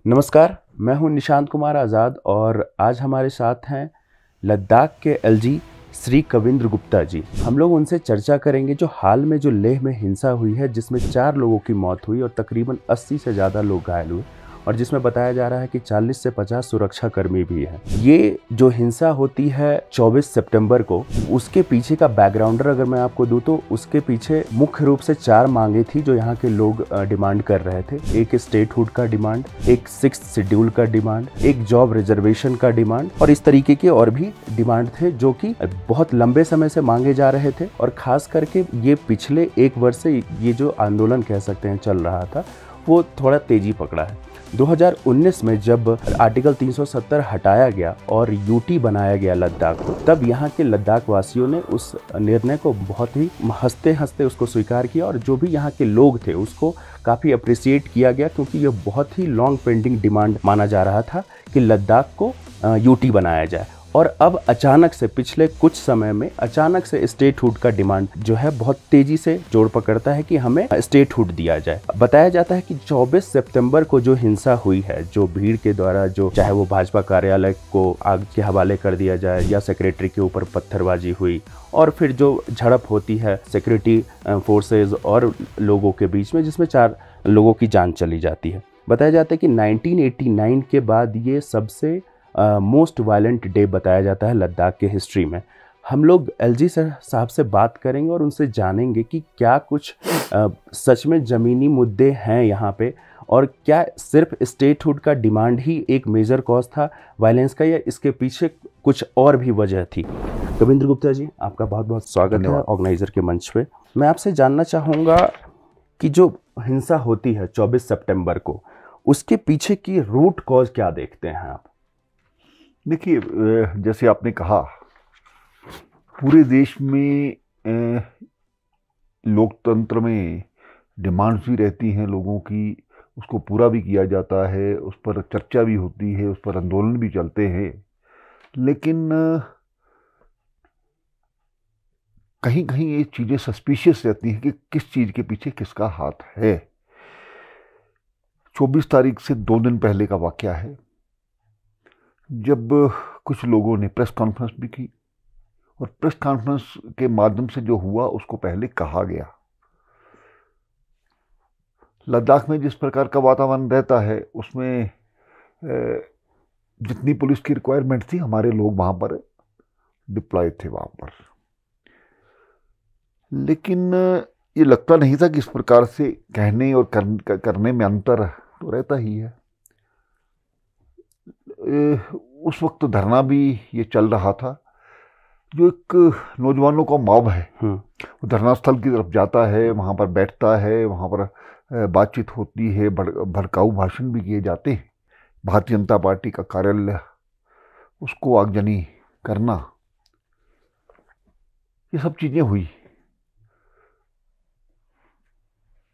नमस्कार, मैं हूं निशांत कुमार आज़ाद और आज हमारे साथ हैं लद्दाख के एलजी श्री कविंद्र गुप्ता जी। हम लोग उनसे चर्चा करेंगे जो हाल में जो लेह में हिंसा हुई है, जिसमें 4 लोगों की मौत हुई और तकरीबन 80 से ज़्यादा लोग घायल हुए और जिसमें बताया जा रहा है कि 40 से 50 सुरक्षाकर्मी भी हैं। ये जो हिंसा होती है 24 सितंबर को, उसके पीछे का बैकग्राउंडर अगर मैं आपको दूं तो उसके पीछे मुख्य रूप से 4 मांगे थी जो यहाँ के लोग डिमांड कर रहे थे। एक स्टेटहुड का डिमांड, एक 6th शेड्यूल का डिमांड, एक जॉब रिजर्वेशन का डिमांड और इस तरीके के और भी डिमांड थे जो कि बहुत लंबे समय से मांगे जा रहे थे। और खास करके ये पिछले 1 वर्ष से ये जो आंदोलन कह सकते हैं चल रहा था, वो थोड़ा तेजी पकड़ा है। 2019 में जब आर्टिकल 370 हटाया गया और यूटी बनाया गया लद्दाख को, तब यहाँ के लद्दाख वासियों ने उस निर्णय को बहुत ही हंसते हंसते उसको स्वीकार किया और जो भी यहाँ के लोग थे उसको काफ़ी अप्रिसिएट किया गया, क्योंकि ये बहुत ही लॉन्ग पेंडिंग डिमांड माना जा रहा था कि लद्दाख को यूटी बनाया जाए। और अब अचानक से पिछले कुछ समय में अचानक से स्टेटहुड का डिमांड जो है बहुत तेजी से जोड़ पकड़ता है कि हमें स्टेटहुड दिया जाए। बताया जाता है कि 24 सितंबर को जो हिंसा हुई है, जो भीड़ के द्वारा, जो चाहे वो भाजपा कार्यालय को आग के हवाले कर दिया जाए या सेक्रेटरी के ऊपर पत्थरबाजी हुई और फिर जो झड़प होती है सिक्योरिटी फोर्सेज और लोगों के बीच में, जिसमें 4 लोगों की जान चली जाती है। बताया जाता है कि 1989 के बाद ये सबसे मोस्ट वायलेंट डे बताया जाता है लद्दाख के हिस्ट्री में। हम लोग एलजी साहब से बात करेंगे और उनसे जानेंगे कि क्या कुछ सच में ज़मीनी मुद्दे हैं यहाँ पे और क्या सिर्फ स्टेटहुड का डिमांड ही एक मेजर कॉज था वायलेंस का, या इसके पीछे कुछ और भी वजह थी। कविंद्र गुप्ता जी, आपका बहुत बहुत स्वागत है ऑर्गेनाइज़र के मंच पे। मैं आपसे जानना चाहूँगा कि जो हिंसा होती है 24 सितंबर को, उसके पीछे की रूट कॉज क्या देखते हैं आप? देखिए, जैसे आपने कहा, पूरे देश में लोकतंत्र में डिमांड्स भी रहती हैं लोगों की, उसको पूरा भी किया जाता है, उस पर चर्चा भी होती है, उस पर आंदोलन भी चलते हैं। लेकिन कहीं कहीं ये चीज़ें सस्पिशियस रहती हैं कि किस चीज़ के पीछे किसका हाथ है। 24 तारीख से 2 दिन पहले का वाकया है, जब कुछ लोगों ने प्रेस कॉन्फ्रेंस भी की और प्रेस कॉन्फ्रेंस के माध्यम से जो हुआ उसको पहले कहा गया। लद्दाख में जिस प्रकार का वातावरण रहता है उसमें जितनी पुलिस की रिक्वायरमेंट थी, हमारे लोग वहाँ पर डिप्लॉय थे वहाँ पर। लेकिन ये लगता नहीं था कि इस प्रकार से कहने और करने में अंतर तो रहता ही है। उस वक्त धरना भी ये चल रहा था। जो एक नौजवानों का मॉब है वो धरना स्थल की तरफ जाता है, वहाँ पर बैठता है, वहाँ पर बातचीत होती है, भड़काऊ भाषण भी किए जाते हैं। भारतीय जनता पार्टी का कार्यालय, उसको आगजनी करना, ये सब चीज़ें हुई।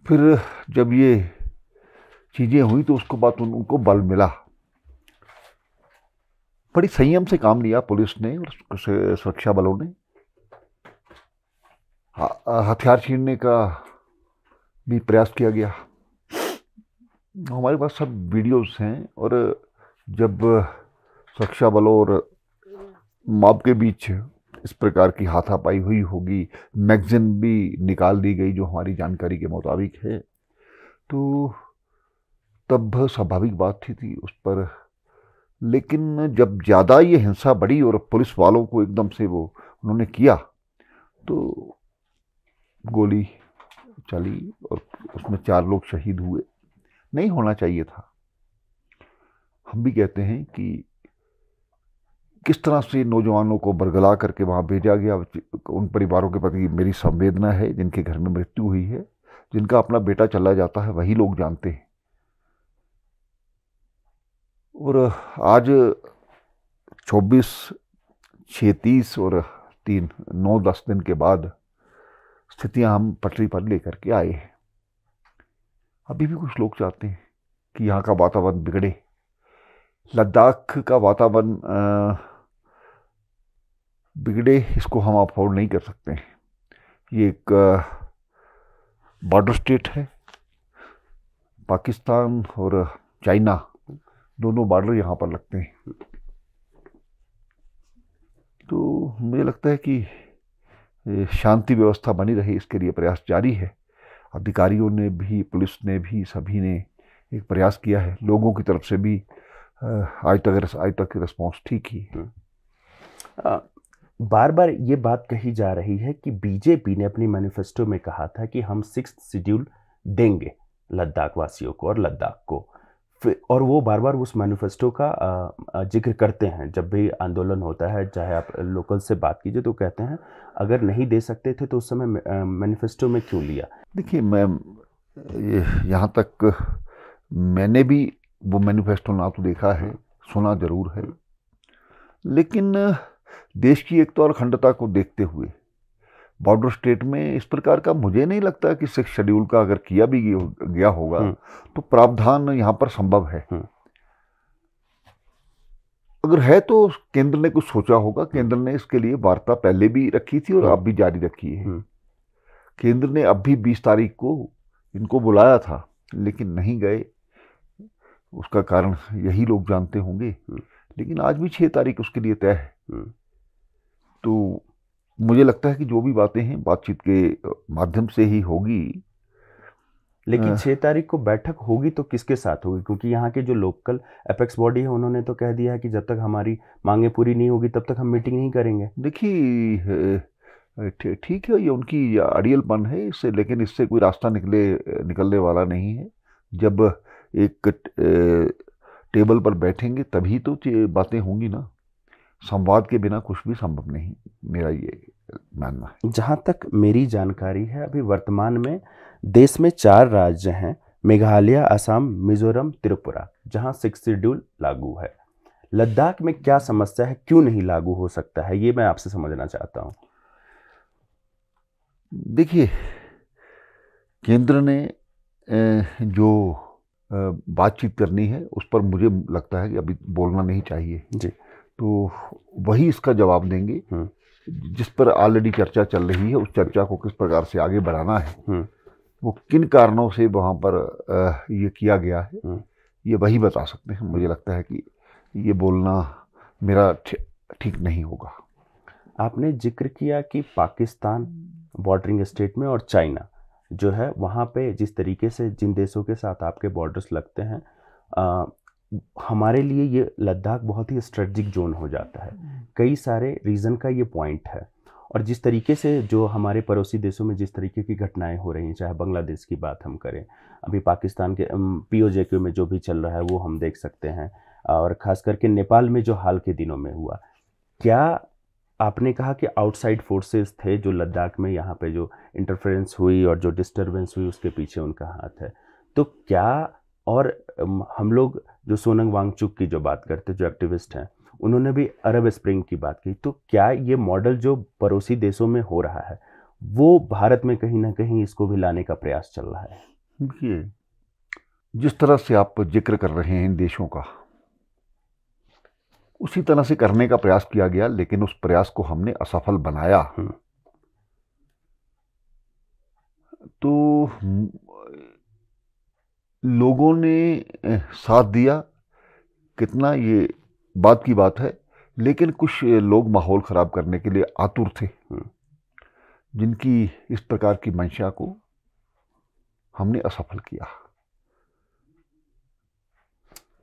फिर जब ये चीज़ें हुई तो उसके बाद उनको बल मिला। बड़ी संयम से काम लिया पुलिस ने और सुरक्षा बलों ने। हथियार छीनने का भी प्रयास किया गया। हमारे पास सब वीडियोस हैं। और जब सुरक्षा बलों और मॉब के बीच इस प्रकार की हाथापाई हुई होगी, मैगजीन भी निकाल दी गई जो हमारी जानकारी के मुताबिक है, तो तब स्वाभाविक बात थी उस पर। लेकिन जब ज़्यादा ये हिंसा बढ़ी और पुलिस वालों को एकदम से वो उन्होंने किया, तो गोली चली और उसमें 4 लोग शहीद हुए। नहीं होना चाहिए था। हम भी कहते हैं कि किस तरह से नौजवानों को बरगला करके वहाँ भेजा गया, उन परिवारों के प्रति मेरी संवेदना है जिनके घर में मृत्यु हुई है। जिनका अपना बेटा चला जाता है वही लोग जानते हैं। और आज 24, 6, 30 और 3, 9, 10 दिन के बाद स्थितियां हम पटरी पर लेकर के आए हैं। अभी भी कुछ लोग चाहते हैं कि यहाँ का वातावरण बिगड़े। लद्दाख का वातावरण बिगड़े, इसको हम अफोर्ड नहीं कर सकते हैं। ये एक बॉर्डर स्टेट है। पाकिस्तान और चाइना दोनों बॉर्डर यहाँ पर लगते हैं। तो मुझे लगता है कि शांति व्यवस्था बनी रहे, इसके लिए प्रयास जारी है। अधिकारियों ने भी, पुलिस ने भी, सभी ने एक प्रयास किया है। लोगों की तरफ से भी आज तक रिस्पॉन्स ठीक ही है। बार बार ये बात कही जा रही है कि बीजेपी ने अपनी मैनिफेस्टो में कहा था कि हम 6th शेड्यूल देंगे लद्दाख वासियों को और लद्दाख को, और वो बार बार उस मैनिफेस्टो का जिक्र करते हैं। जब भी आंदोलन होता है, चाहे आप लोकल से बात कीजिए, तो कहते हैं अगर नहीं दे सकते थे तो उस समय मैनिफेस्टो में क्यों लिया। देखिए, मैं यहाँ तक मैंने भी वो मैनिफेस्टो ना तो देखा है, सुना जरूर है, लेकिन देश की एकता और अखंडता को देखते हुए बॉर्डर स्टेट में इस प्रकार का मुझे नहीं लगता कि 6 शेड्यूल का अगर किया भी गया होगा तो प्रावधान यहाँ पर संभव है। अगर है तो केंद्र ने कुछ सोचा होगा। केंद्र ने इसके लिए वार्ता पहले भी रखी थी और अब भी जारी रखी है। केंद्र ने अब भी 20 तारीख को इनको बुलाया था, लेकिन नहीं गए। उसका कारण यही लोग जानते होंगे, लेकिन आज भी 6 तारीख उसके लिए तय है। तो मुझे लगता है कि जो भी बातें हैं बातचीत के माध्यम से ही होगी। लेकिन 6 तारीख को बैठक होगी तो किसके साथ होगी? क्योंकि यहाँ के जो लोकल एपेक्स बॉडी है उन्होंने तो कह दिया है कि जब तक हमारी मांगे पूरी नहीं होगी तब तक हम मीटिंग नहीं करेंगे। देखिए, ठीक है, ये उनकी अड़ियलपन है इससे, लेकिन इससे कोई रास्ता निकलने वाला नहीं है। जब एक टेबल पर बैठेंगे तभी तो बातें होंगी ना। संवाद के बिना कुछ भी संभव नहीं, मेरा ये मानना है। जहाँ तक मेरी जानकारी है, अभी वर्तमान में देश में 4 राज्य हैं, मेघालय, असम, मिजोरम, त्रिपुरा, जहाँ 6th शेड्यूल लागू है। लद्दाख में क्या समस्या है, क्यों नहीं लागू हो सकता है, ये मैं आपसे समझना चाहता हूँ। देखिए, केंद्र ने जो बातचीत करनी है उस पर मुझे लगता है कि अभी बोलना नहीं चाहिए जी। तो वही इसका जवाब देंगे। जिस पर ऑलरेडी चर्चा चल रही है, उस चर्चा को किस प्रकार से आगे बढ़ाना है, वो किन कारणों से वहाँ पर ये किया गया है, ये वही बता सकते हैं। मुझे लगता है कि ये बोलना मेरा ठीक नहीं होगा। आपने जिक्र किया कि पाकिस्तान बॉर्डरिंग स्टेट में और चाइना जो है वहाँ पे जिस तरीके से जिन देशों के साथ आपके बॉर्डर्स लगते हैं, हमारे लिए ये लद्दाख बहुत ही स्ट्रेटजिक जोन हो जाता है। कई सारे रीज़न का ये पॉइंट है, और जिस तरीके से जो हमारे पड़ोसी देशों में जिस तरीके की घटनाएं हो रही हैं, चाहे बांग्लादेश की बात हम करें, अभी पाकिस्तान के POJK में जो भी चल रहा है वो हम देख सकते हैं, और ख़ास करके नेपाल में जो हाल के दिनों में हुआ। क्या आपने कहा कि आउटसाइड फोर्सेस थे जो लद्दाख में यहाँ पे जो इंटरफेरेंस हुई और जो डिस्टर्बेंस हुई उसके पीछे उनका हाथ है, तो क्या, और हम लोग जो सोनम वांगचुक की जो बात करते, जो एक्टिविस्ट हैं, उन्होंने भी अरब स्प्रिंग की बात की, तो क्या ये मॉडल जो पड़ोसी देशों में हो रहा है वो भारत में कहीं ना कहीं इसको भी लाने का प्रयास चल रहा है? देखिए, जिस तरह से आप जिक्र कर रहे हैं इन देशों का, उसी तरह से करने का प्रयास किया गया, लेकिन उस प्रयास को हमने असफल बनाया। तो लोगों ने साथ दिया, कितना ये बात की बात है, लेकिन कुछ लोग माहौल खराब करने के लिए आतुर थे, जिनकी इस प्रकार की मंशा को हमने असफल किया।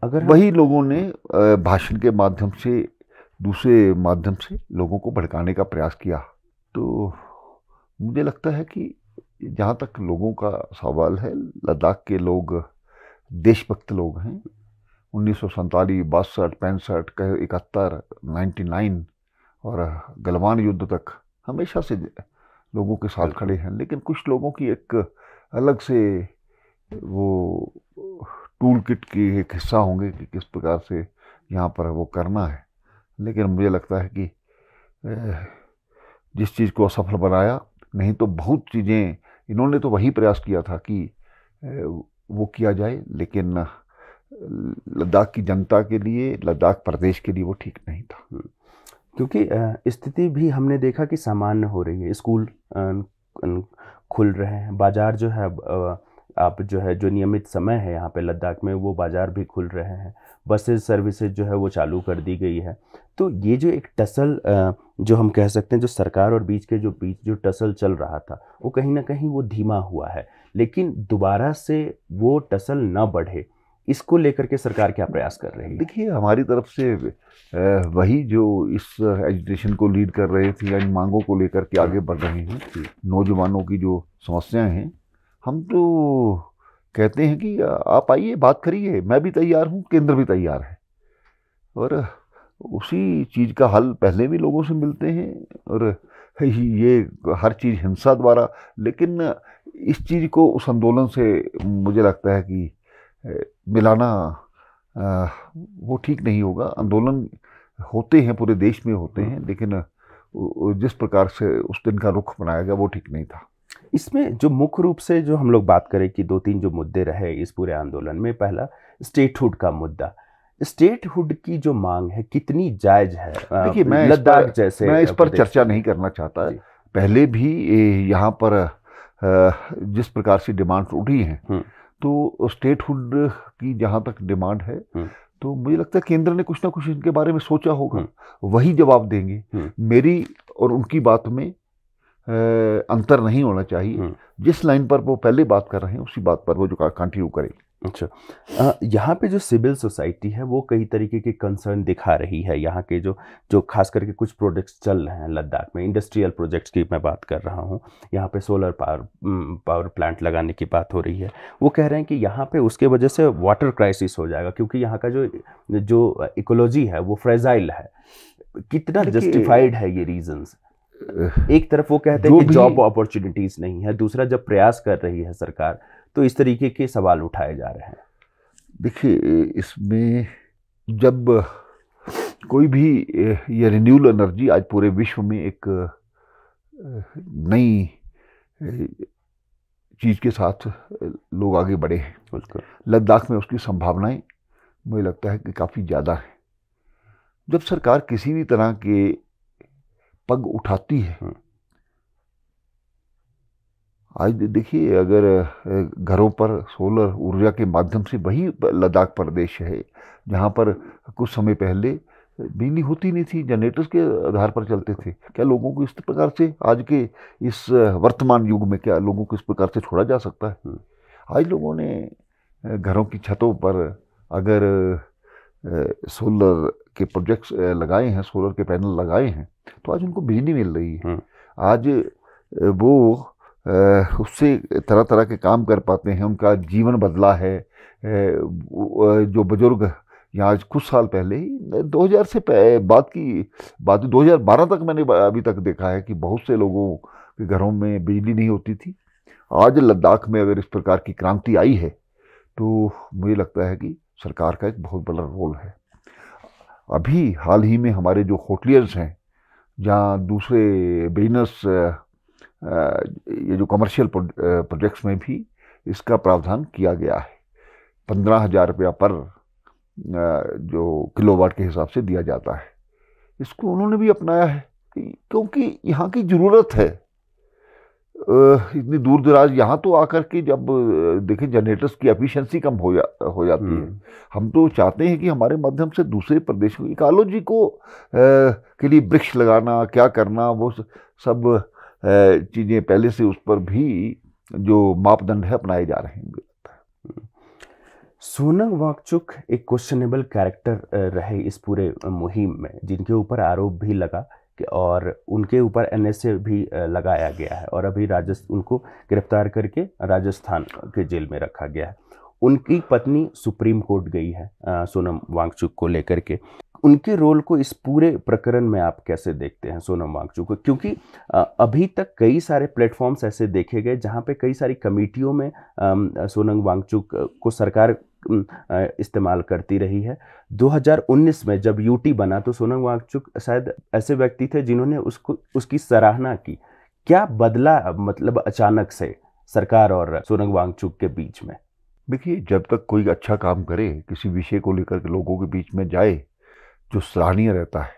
अगर वही लोगों ने भाषण के माध्यम से, दूसरे माध्यम से लोगों को भड़काने का प्रयास किया। तो मुझे लगता है कि जहाँ तक लोगों का सवाल है, लद्दाख के लोग देशभक्त लोग हैं। 1947, 62, 65, 71, 99 और गलवान युद्ध तक हमेशा से लोगों के साथ खड़े हैं। लेकिन कुछ लोगों की एक अलग से वो टूल किट की एक हिस्सा होंगे कि किस प्रकार से यहाँ पर वो करना है। लेकिन मुझे लगता है कि जिस चीज़ को असफल बनाया, नहीं तो बहुत चीज़ें इन्होंने तो वही प्रयास किया था कि वो किया जाए, लेकिन लद्दाख की जनता के लिए, लद्दाख प्रदेश के लिए वो ठीक नहीं था। क्योंकि स्थिति भी हमने देखा कि सामान्य हो रही है, स्कूल खुल रहे हैं, बाजार जो है आप जो है जो नियमित समय है यहाँ पे लद्दाख में वो बाज़ार भी खुल रहे हैं, बसेज सर्विसेज जो है वो चालू कर दी गई है। तो ये जो एक टसल जो हम कह सकते हैं जो सरकार और बीच जो टसल चल रहा था वो कहीं ना कहीं वो धीमा हुआ है, लेकिन दोबारा से वो टसल न बढ़े इसको लेकर के सरकार क्या प्रयास कर रही है? देखिए, हमारी तरफ से वही जो इस एजुटेशन को लीड कर रहे थे या इन मांगों को लेकर के आगे बढ़ रहे हैं, नौजवानों की जो समस्याएं हैं, हम तो कहते हैं कि आप आइए, बात करिए, मैं भी तैयार हूँ, केंद्र भी तैयार है। और उसी चीज़ का हल पहले भी लोगों से मिलते हैं। और ये हर चीज़ हिंसा द्वारा, लेकिन इस चीज़ को उस आंदोलन से मुझे लगता है कि मिलाना वो ठीक नहीं होगा। आंदोलन होते हैं, पूरे देश में होते हैं, लेकिन जिस प्रकार से उस दिन का रुख बनाया गया वो ठीक नहीं था। इसमें जो मुख्य रूप से जो हम लोग बात करें कि 2-3 जो मुद्दे रहे इस पूरे आंदोलन में, पहला स्टेटहुड का मुद्दा। स्टेटहुड की जो मांग है कितनी जायज है? देखिए, मैं इस पर चर्चा नहीं करना चाहता। पहले भी यहाँ पर जिस प्रकार से डिमांड उठी हैं, तो स्टेटहुड की जहाँ तक डिमांड है, तो मुझे लगता है केंद्र ने कुछ ना कुछ इनके बारे में सोचा होगा, वही जवाब देंगे। मेरी और उनकी बात में अंतर नहीं होना चाहिए। जिस लाइन पर वो पहले बात कर रहे हैं उसी बात पर वो जो कंटिन्यू करें। अच्छा, यहाँ पे जो सिविल सोसाइटी है वो कई तरीके के कंसर्न दिखा रही है। यहाँ के जो खास करके कुछ प्रोजेक्ट्स चल रहे हैं लद्दाख में, इंडस्ट्रियल प्रोजेक्ट्स की मैं बात कर रहा हूँ। यहाँ पे सोलर पावर प्लांट लगाने की बात हो रही है। वो कह रहे हैं कि यहाँ पे उसके वजह से वाटर क्राइसिस हो जाएगा, क्योंकि यहाँ का जो इकोलॉजी है वो फ्रेजाइल है। कितना जस्टिफाइड है ये रीजंस? एक तरफ वो कहते हैं कि जॉब अपॉर्चुनिटीज नहीं है, दूसरा जब प्रयास कर रही है सरकार तो इस तरीके के सवाल उठाए जा रहे हैं। देखिए, इसमें जब कोई भी ये रिन्यूएबल एनर्जी आज पूरे विश्व में एक नई चीज़ के साथ लोग आगे बढ़े हैं, लद्दाख में उसकी संभावनाएं मुझे लगता है कि काफ़ी ज़्यादा है। जब सरकार किसी भी तरह के पग उठाती है, आज देखिए, अगर घरों पर सोलर ऊर्जा के माध्यम से, वही लद्दाख प्रदेश है जहाँ पर कुछ समय पहले बिजली होती नहीं थी, जनरेटर्स के आधार पर चलते थे। क्या लोगों को इस प्रकार से आज के इस वर्तमान युग में क्या लोगों को इस प्रकार से छोड़ा जा सकता है? आज लोगों ने घरों की छतों पर अगर सोलर के प्रोजेक्ट्स लगाए हैं, सोलर के पैनल लगाए हैं, तो आज उनको बिजली मिल रही है। आज वो उससे तरह तरह के काम कर पाते हैं, उनका जीवन बदला है। जो बुजुर्ग यहाँ आज कुछ साल पहले ही 2000 से बाद की बात, 2012 तक मैंने अभी तक देखा है कि बहुत से लोगों के घरों में बिजली नहीं होती थी। आज लद्दाख में अगर इस प्रकार की क्रांति आई है तो मुझे लगता है कि सरकार का एक बहुत बड़ा रोल है। अभी हाल ही में हमारे जो होटलियर्स हैं, जहाँ दूसरे बिजनेस ये जो कमर्शियल प्रोजेक्ट्स में भी इसका प्रावधान किया गया है। 15,000 रुपया पर जो किलोवाट के हिसाब से दिया जाता है। इसको उन्होंने भी अपनाया है क्योंकि यहाँ की ज़रूरत है। इतनी दूर दराज यहाँ तो आकर के जब देखें जनरेटर्स की एफिशिएंसी कम हो जाती है। हम तो चाहते हैं कि हमारे माध्यम से दूसरे प्रदेशों की इकोलॉजी को के लिए वृक्ष लगाना, क्या करना, वो सब चीज़ें पहले से उस पर भी जो मापदंड है अपनाए जा रहे हैं। सोनम वांगचुक एक क्वेश्चनेबल कैरेक्टर रहे इस पूरे मुहिम में, जिनके ऊपर आरोप भी लगा और उनके ऊपर एनएसए भी लगाया गया है और अभी उनको गिरफ्तार करके राजस्थान के जेल में रखा गया है। उनकी पत्नी सुप्रीम कोर्ट गई है सोनम वांगचुक को लेकर के। उनके रोल को इस पूरे प्रकरण में आप कैसे देखते हैं सोनम वांगचुक को? क्योंकि अभी तक कई सारे प्लेटफॉर्म्स ऐसे देखे गए जहां पे कई सारी कमेटियों में सोनम वांगचुक को सरकार इस्तेमाल करती रही है। 2019 में जब यूटी बना तो सोनम वांगचुक शायद ऐसे व्यक्ति थे जिन्होंने उसकी सराहना की। क्या बदला मतलब अचानक से सरकार और सोनम वांगचुक के बीच में? देखिए, जब तक कोई अच्छा काम करे, किसी विषय को लेकर के लोगों के बीच में जाए, जो सराहनीय रहता है।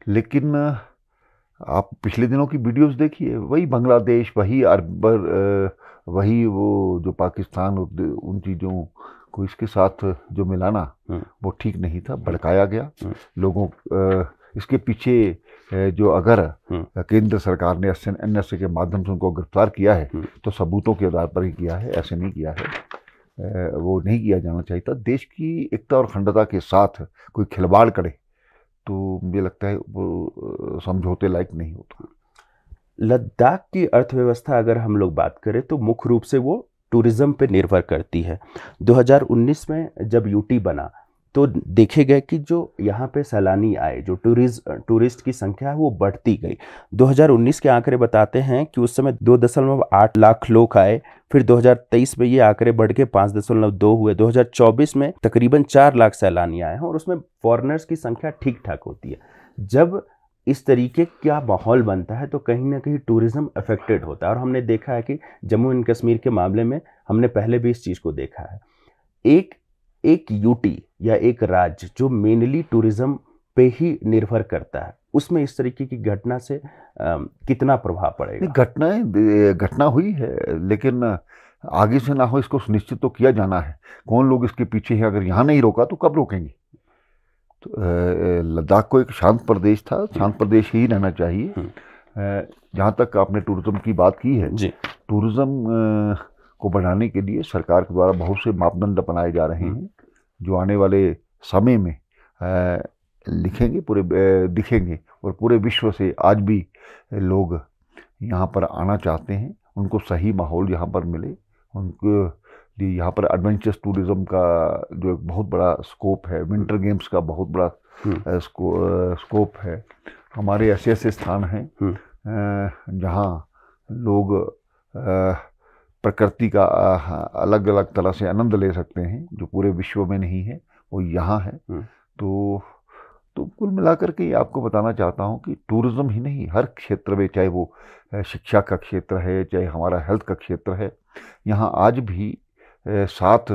लेकिन आप पिछले दिनों की वीडियोस देखिए, वही बांग्लादेश, वही वही वो जो पाकिस्तान उन चीज़ों को इसके साथ जो मिलाना वो ठीक नहीं था, भड़काया गया लोगों। इसके पीछे जो अगर केंद्र सरकार ने NSA के माध्यम से उनको गिरफ्तार किया है तो सबूतों के आधार पर ही किया है, ऐसे नहीं किया है। वो नहीं किया जाना चाहिए था। देश की एकता और अखंडता के साथ कोई खिलवाड़ करे तो मुझे लगता है वो समझौते लायक नहीं होता। लद्दाख की अर्थव्यवस्था अगर हम लोग बात करें तो मुख्य रूप से वो टूरिज्म पे निर्भर करती है। 2019 में जब यूटी बना तो देखे गए कि जो यहाँ पे सैलानी आए, जो टूरिस्ट की संख्या है वो बढ़ती गई। 2019 के आंकड़े बताते हैं कि उस समय 2.8 लाख लोग आए, फिर 2023 में ये आंकड़े बढ़ के 5.2 हुए। 2024 में तकरीबन 4 लाख सैलानी आए हैं और उसमें फॉरेनर्स की संख्या ठीक ठाक होती है। जब इस तरीके का माहौल बनता है तो कहीं ना कहीं टूरिज्म अफेक्टेड होता है, और हमने देखा है कि जम्मू एंड कश्मीर के मामले में हमने पहले भी इस चीज़ को देखा है। एक यूटी या एक राज्य जो मेनली टूरिज्म पे ही निर्भर करता है, उसमें इस तरीके की घटना से कितना प्रभाव पड़ेगा? घटना हुई है, लेकिन आगे से ना हो इसको सुनिश्चित तो किया जाना है। कौन लोग इसके पीछे हैं? अगर यहाँ नहीं रोका तो कब रोकेंगे? तो लद्दाख को एक शांत प्रदेश था, शांत प्रदेश ही रहना चाहिए। जहाँ तक आपने टूरिज्म की बात की है जी, टूरिज्म को बढ़ाने के लिए सरकार के द्वारा बहुत से मापदंड अपनाए जा रहे हैं जो आने वाले समय में दिखेंगे और पूरे विश्व से आज भी लोग यहाँ पर आना चाहते हैं। उनको सही माहौल यहाँ पर मिले, उनको लिए यहाँ पर एडवेंचरस टूरिज्म का जो एक बहुत बड़ा स्कोप है, विंटर गेम्स का बहुत बड़ा स्कोप है। हमारे ऐसे ऐसे स्थान हैं जहाँ लोग प्रकृति का अलग अलग तरह से आनंद ले सकते हैं जो पूरे विश्व में नहीं है, वो यहाँ है। तो कुल मिलाकर के आपको बताना चाहता हूँ कि टूरिज्म ही नहीं, हर क्षेत्र में, चाहे वो शिक्षा का क्षेत्र है, चाहे हमारा हेल्थ का क्षेत्र है, यहाँ आज भी 7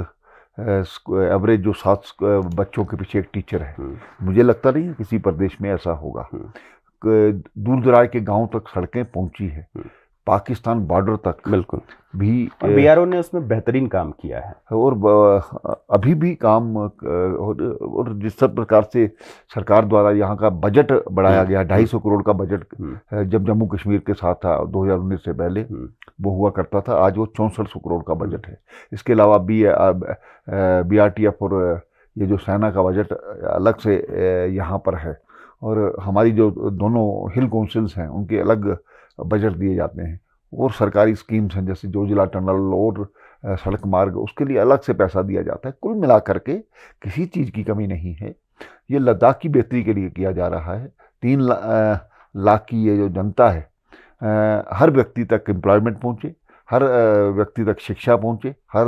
बच्चों के पीछे एक टीचर है। मुझे लगता नहीं है किसी प्रदेश में ऐसा होगा। दूर दराज के गांव तक सड़कें पहुंची है, पाकिस्तान बॉर्डर तक बिल्कुल भी, और बीआरओ ने उसमें बेहतरीन काम किया है और अभी भी काम। और जिस प्रकार से सरकार द्वारा यहाँ का बजट बढ़ाया गया, 250 करोड़ का बजट जब जम्मू कश्मीर के साथ था 2019 से पहले वो हुआ करता था, आज वो 6400 करोड़ का बजट है। इसके अलावा BRTF और ये जो सेना का बजट अलग से यहाँ पर है, और हमारी जो दोनों हिल काउंसिल्स हैं उनके अलग बजट दिए जाते हैं, और सरकारी स्कीम्स हैं जैसे जोजिला टनल और सड़क मार्ग, उसके लिए अलग से पैसा दिया जाता है। कुल मिलाकर के किसी चीज़ की कमी नहीं है। ये लद्दाख की बेहतरी के लिए किया जा रहा है। 3 लाख की ये जो जनता है, हर व्यक्ति तक एम्प्लॉयमेंट पहुँचे, हर व्यक्ति तक शिक्षा पहुँचे, हर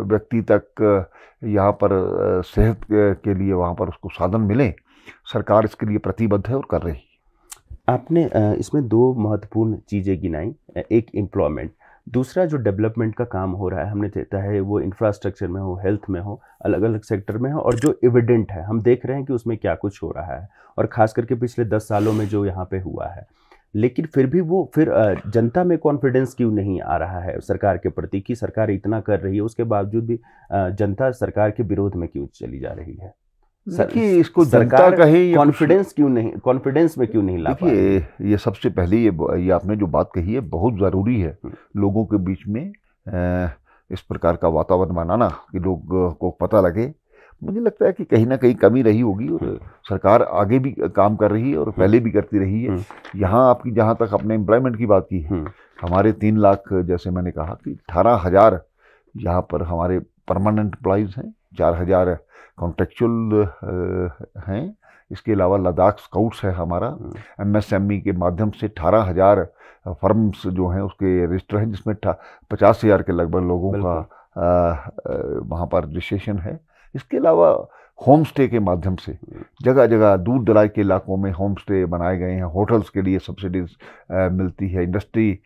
व्यक्ति तक यहाँ पर सेहत के लिए वहाँ पर उसको साधन मिले। सरकार इसके लिए प्रतिबद्ध है और कर रही है। आपने इसमें 2 महत्वपूर्ण चीज़ें गिनाई, एक एम्प्लॉयमेंट, दूसरा जो डेवलपमेंट का काम हो रहा है, हमने देखा है वो इंफ्रास्ट्रक्चर में हो, हेल्थ में हो, अलग अलग सेक्टर में हो, और जो एविडेंट है हम देख रहे हैं कि उसमें क्या कुछ हो रहा है, और ख़ास करके पिछले 10 सालों में जो यहाँ पे हुआ है। लेकिन फिर भी वो जनता में कॉन्फिडेंस क्यों नहीं आ रहा है सरकार के प्रति कि सरकार इतना कर रही है, उसके बावजूद भी जनता सरकार के विरोध में क्यों चली जा रही है? देखिए, इसको जनता का ही कॉन्फिडेंस में क्यों नहीं ला पा रही है? ये सबसे पहले ये आपने जो बात कही है बहुत ज़रूरी है, लोगों के बीच में इस प्रकार का वातावरण बनाना कि लोग को पता लगे। मुझे लगता है कि कहीं ना कहीं कमी रही होगी, और सरकार आगे भी काम कर रही है और पहले भी करती रही है। यहाँ आपकी जहाँ तक आपने एम्प्लॉयमेंट की बात की है, हमारे 3 लाख, जैसे मैंने कहा कि 18,000 यहाँ पर हमारे परमानेंट एम्प्लॉइज़ हैं, 4,000 कॉन्ट्रेक्चुअल हैं। इसके अलावा लद्दाख स्काउट्स है हमारा, MSME के माध्यम से 18,000 फर्म्स जो हैं उसके रजिस्टर हैं, जिसमें 50,000 के लगभग लोगों का वहाँ पर रजिस्ट्रेशन है। इसके अलावा होम स्टे के माध्यम से जगह जगह दूर दराज के इलाकों में होम स्टे बनाए गए हैं, होटल्स के लिए सब्सिडीज मिलती है। इंडस्ट्री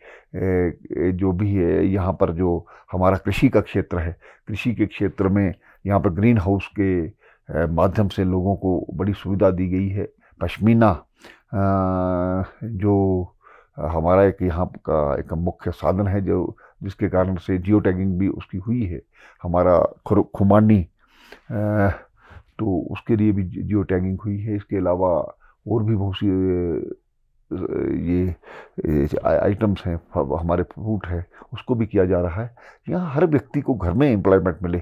जो भी है यहाँ पर, जो हमारा कृषि का क्षेत्र है, कृषि के क्षेत्र में यहाँ पर ग्रीन हाउस के माध्यम से लोगों को बड़ी सुविधा दी गई है। पश्मीना जो हमारा एक यहाँ का एक मुख्य साधन है, जो जिसके कारण से जियो टैगिंग भी उसकी हुई है। हमारा खुमानी तो उसके लिए भी जियो टैगिंग हुई है। इसके अलावा और भी बहुत सी ये आइटम्स हैं, हमारे फ्रूट है, उसको भी किया जा रहा है। यहाँ हर व्यक्ति को घर में एम्प्लॉयमेंट मिले,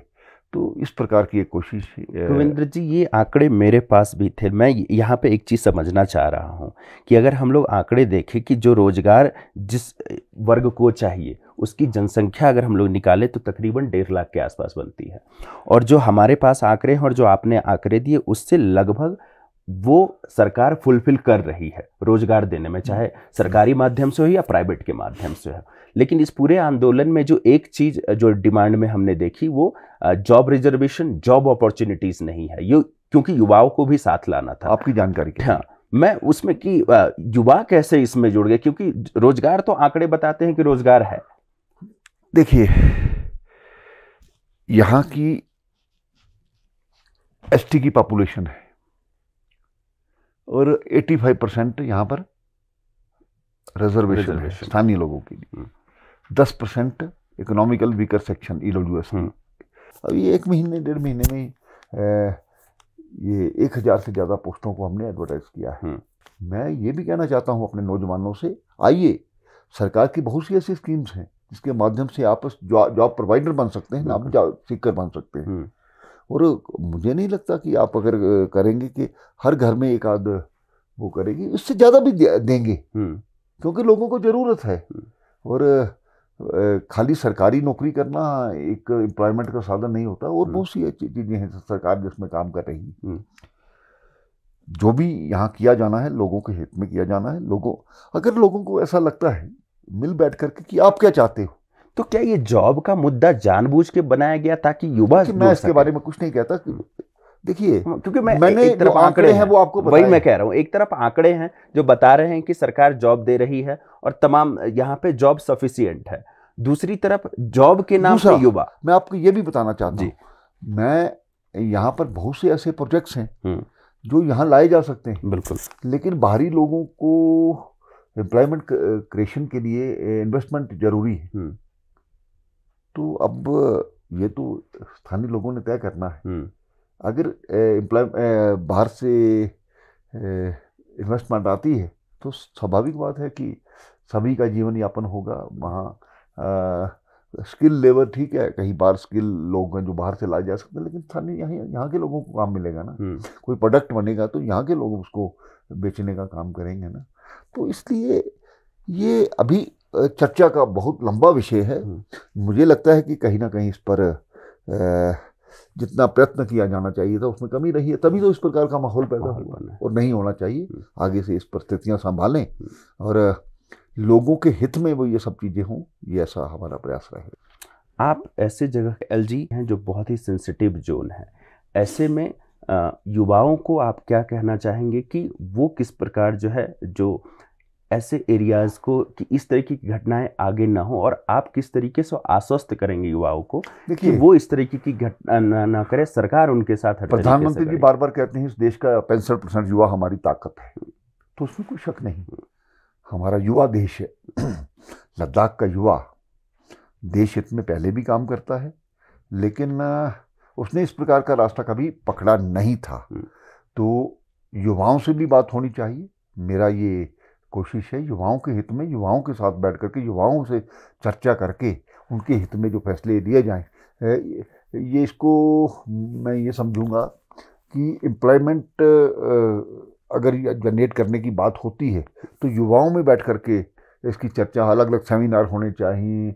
तो इस प्रकार की एक कोशिश। कविंद्र जी, ये आंकड़े मेरे पास भी थे। मैं यहाँ पे एक चीज़ समझना चाह रहा हूँ कि अगर हम लोग आंकड़े देखें कि जो रोजगार जिस वर्ग को चाहिए उसकी जनसंख्या अगर हम लोग निकालें तो तकरीबन 1.5 लाख के आसपास बनती है, और जो हमारे पास आंकड़े हैं और जो आपने आंकड़े दिए उससे लगभग वो सरकार फुलफिल कर रही है रोजगार देने में, चाहे सरकारी माध्यम से हो या प्राइवेट के माध्यम से हो। लेकिन इस पूरे आंदोलन में जो एक चीज जो डिमांड में हमने देखी वो जॉब रिजर्वेशन, जॉब अपॉर्चुनिटीज नहीं है, ये क्योंकि युवाओं को भी साथ लाना था। आपकी जानकारी क्या? हाँ, मैं उसमें कि युवा कैसे इसमें जुड़ गए, क्योंकि रोजगार तो आंकड़े बताते हैं कि रोजगार है। देखिए, यहाँ की एसटी की पॉपुलेशन है और 85% यहाँ पर रिजर्वेशन है स्थानीय लोगों के लिए। 10% इकोनॉमिकल वीकर सेक्शन ईडब्ल्यूएस। अभी 1 महीने 1.5 महीने में ये 1000 से ज़्यादा पोस्टों को हमने एडवर्टाइज किया है। मैं ये भी कहना चाहता हूँ अपने नौजवानों से, आइए, सरकार की बहुत सी ऐसी स्कीम्स हैं जिसके माध्यम से आप जॉब प्रोवाइडर बन सकते हैं, आप जॉब सीकर बन सकते हैं। और मुझे नहीं लगता कि आप अगर करेंगे कि हर घर में एक आध वो करेगी, इससे ज़्यादा भी देंगे, क्योंकि लोगों को ज़रूरत है। और खाली सरकारी नौकरी करना एक एम्प्लॉयमेंट का साधन नहीं होता, और बहुत सी चीज़ें हैं सरकार जिसमें काम कर रही है। जो भी यहाँ किया जाना है लोगों के हित में किया जाना है। अगर लोगों को ऐसा लगता है मिल बैठ करके कि आप क्या चाहते हो, तो क्या ये जॉब का मुद्दा जानबूझ के बनाया गया ताकि युवा? मैं इसके बारे में कुछ नहीं कहता। देखिए, क्योंकि मैंने एक तरफ आंकड़े हैं वो आपको वही मैं कह रहा हूँ। एक तरफ आंकड़े हैं जो बता रहे हैं कि सरकार जॉब दे रही है और तमाम यहाँ पे जॉब सफिशिएंट है, दूसरी तरफ जॉब के नाम पे युवा। मैं आपको ये भी बताना चाहता हूँ, मैं यहाँ पर बहुत से ऐसे प्रोजेक्ट्स हैं जो यहाँ लाए जा सकते हैं, बिल्कुल, लेकिन बाहरी लोगों को एम्प्लॉयमेंट क्रिएशन के लिए इन्वेस्टमेंट जरूरी है। तो अब ये तो स्थानीय लोगों ने तय करना है। अगर बाहर से इन्वेस्टमेंट आती है तो स्वाभाविक बात है कि सभी का जीवन यापन होगा। वहाँ स्किल लेवल ठीक है, कहीं बाहर स्किल लोग हैं जो बाहर से लाए जा सकते हैं, लेकिन स्थानीय यहाँ के लोगों को काम मिलेगा ना। कोई प्रोडक्ट बनेगा तो यहाँ के लोग उसको बेचने का काम करेंगे ना। तो इसलिए ये अभी चर्चा का बहुत लंबा विषय है। मुझे लगता है कि कहीं ना कहीं इस पर जितना प्रयत्न किया जाना चाहिए था उसमें कमी रही है, तभी तो इस प्रकार का माहौल पैदा हुआ, और नहीं होना चाहिए। आगे से इस परिस्थितियाँ संभालें और लोगों के हित में वो ये सब चीज़ें हों, ये ऐसा हमारा प्रयास रहेगा। आप ऐसे जगह एलजी हैं जो बहुत ही सेंसिटिव जोन है, ऐसे में युवाओं को आप क्या कहना चाहेंगे कि वो किस प्रकार जो है जो ऐसे एरियाज को कि इस तरीके की घटनाएं आगे ना हो, और आप किस तरीके से आश्वस्त करेंगे युवाओं को कि वो इस तरीके की घटना ना करे, सरकार उनके साथ? प्रधानमंत्री जी बार बार कहते हैं इस देश का 65% युवा हमारी ताकत है, तो उसमें कोई शक नहीं। हमारा युवा देश है। लद्दाख का युवा देश हित में पहले भी काम करता है, लेकिन उसने इस प्रकार का रास्ता कभी पकड़ा नहीं था। तो युवाओं से भी बात होनी चाहिए। मेरा ये कोशिश है युवाओं के हित में, युवाओं के साथ बैठ करके, युवाओं से चर्चा करके उनके हित में जो फैसले लिए जाएं, ये इसको मैं ये समझूंगा कि एम्प्लॉयमेंट अगर जनरेट करने की बात होती है तो युवाओं में बैठ करके इसकी चर्चा, अलग अलग सेमिनार होने चाहिए,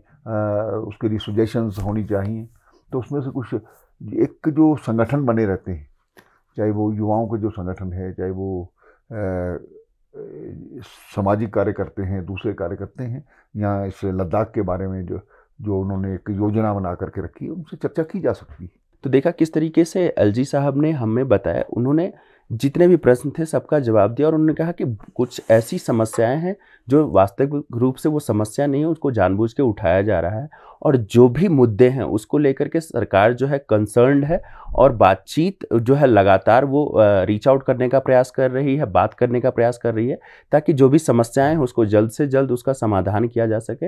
उसके लिए सजेशंस होनी चाहिए। तो उसमें से कुछ एक जो संगठन बने रहते हैं, चाहे वो युवाओं के जो संगठन है, चाहे वो सामाजिक कार्य करते हैं, दूसरे कार्य करते हैं, या इस लद्दाख के बारे में जो उन्होंने एक योजना बना करके रखी है, उनसे चर्चा की जा सकती है। तो देखा किस तरीके से एलजी साहब ने हमें बताया, उन्होंने जितने भी प्रश्न थे सबका जवाब दिया और उन्होंने कहा कि कुछ ऐसी समस्याएं हैं जो वास्तविक रूप से वो समस्या नहीं है, उसको जानबूझ के उठाया जा रहा है और जो भी मुद्दे हैं उसको लेकर के सरकार जो है कंसर्न्ड है और बातचीत जो है लगातार वो रीच आउट करने का प्रयास कर रही है, बात करने का प्रयास कर रही है ताकि जो भी समस्याएं हैं उसको जल्द से जल्द उसका समाधान किया जा सके।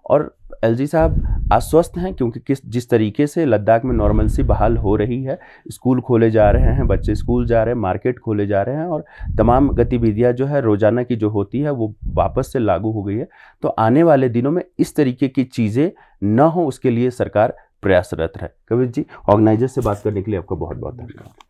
और एलजी साहब आश्वस्त हैं क्योंकि जिस तरीके से लद्दाख में नॉर्मलसी बहाल हो रही है, स्कूल खोले जा रहे हैं, बच्चे स्कूल जा रहे हैं, मार्केट खोले जा रहे हैं और तमाम गतिविधियां जो है रोजाना की जो होती है वो वापस से लागू हो गई है। तो आने वाले दिनों में इस तरीके की चीज़ें न हो उसके लिए सरकार प्रयासरत है। कविर जी, ऑर्गेनाइजर से बात करने के लिए आपका बहुत बहुत धन्यवाद।